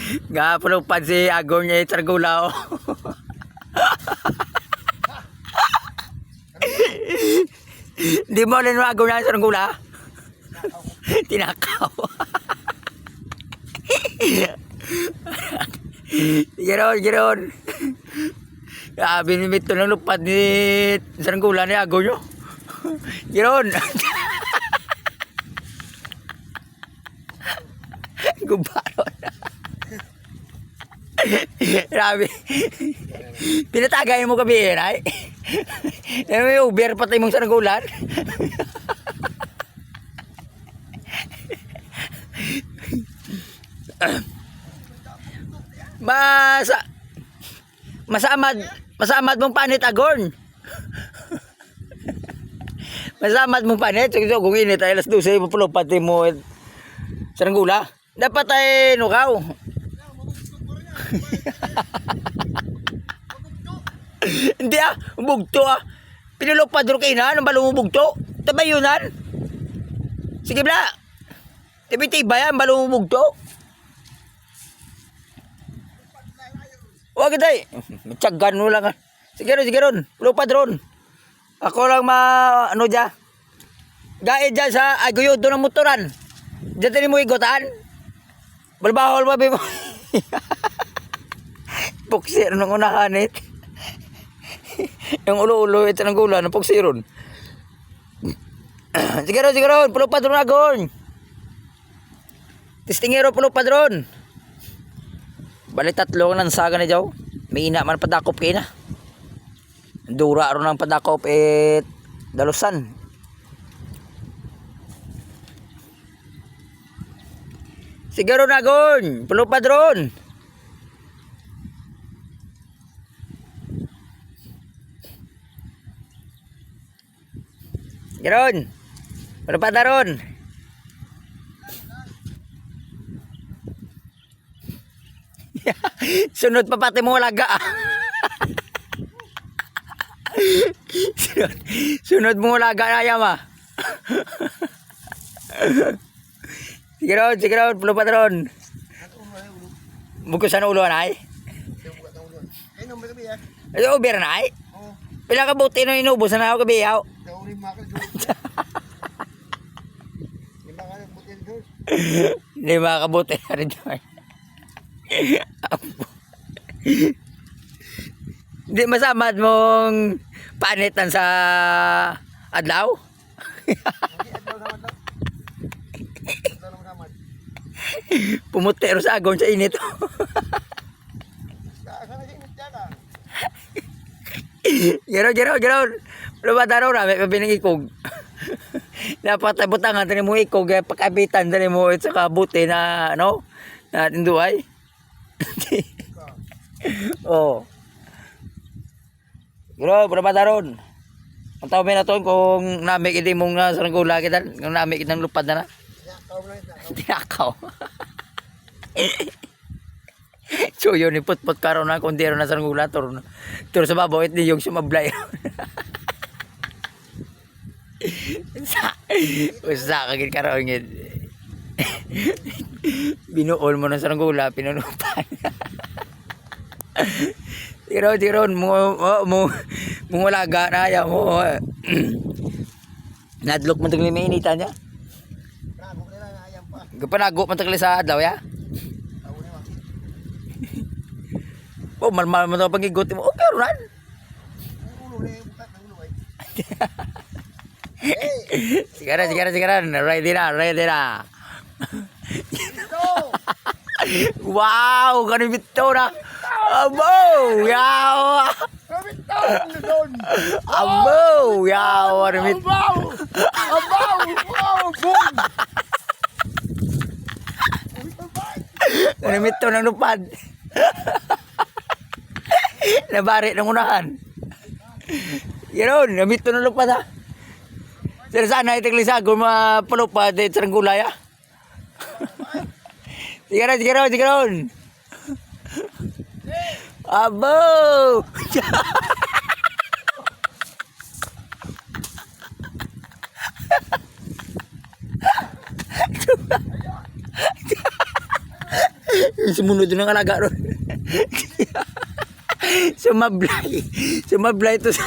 Nga pulupad si Agong niya Sargula. Di mo rin Agong niya Sargula? Tinakaw. Giron. Binimit to ng lupad ni Sargula ni Agong nyo. Giron. Gubaron. Grabe. Pinatagayin mo kami ay. May Uber patay mong Sargulan. Masamad mong panit Agong. Masamad mong panit. So kung init ay alas 12 pati mo Sargula. Dapat ay nukaw. Hindi bugto Pinulupad ro kay na, nang balong bugto. Tabayunan. Sige bla. Tibi-tibay ang balong bugto. Wag day. Tsagan mo lang. Sige ron. Lupad ron. Ako lang ano dya. Gaid dyan sa aguyod doon ng motoran. Diyan mo igutan. Balbahol ba mo? Puksir nung unahanit. Yung ulo-ulo ito ng gula ng puksiron. Sige ron. Pulupad ron Agong. Tistingero pulupad ron. Balik 3 ng saga ni Jaw. May ina man padakop kayo na. Dura ron ang padakop dalusan. Sige ron Agong. Pulupad ron. Sige ron. Pulupad na ron. Sunod pa pati mo laga. Sunod mo laga na yama. Sige ron, pulupad ron. Bugos ang ulo na ay? Ay, uber na ay? Pila ka buti na inubos na ako kabiyaw. Hindi makabuti na rin doon. Hindi masamad mong panitan sa adlaw? Pumutero sa Agong sa init. Gero. Lumata raw may kabilang ikog. Dapat butangan tani mo ikog pagkabitan tani mo sa kabuti na na tinduay. Oh. Gero, lumata ron. Ang tawag na to kung namik hindi mong Sargula kita, kung namik kitang lupad na. Tinakaw. So yun iput-put karon na kung diro na Sargula tur sa babaw it yung sumablay. Usa kagid karon ngid. Binuol mo na Sargula pinunupan. Tiron mo walaga na ya mo. Nadlok man tagli mainitan niya. Gapanago man tagli sa adlaw ya. Oh, mal mo to pagigot mo. Okay ron. Sigara. Ready na. Wow, kanang bitaw na. Abo, yaw. Abo, yaw. Boom. Kanang bitaw ng lupad. Nabari ng unahan. Yun, nabito ng lupad ha. Sir sana itiglis Agong mapulupad Sargula ya. Sige ron. Abo! Sumunod doon ang alaga ron. Sumablay. Sumablay to sa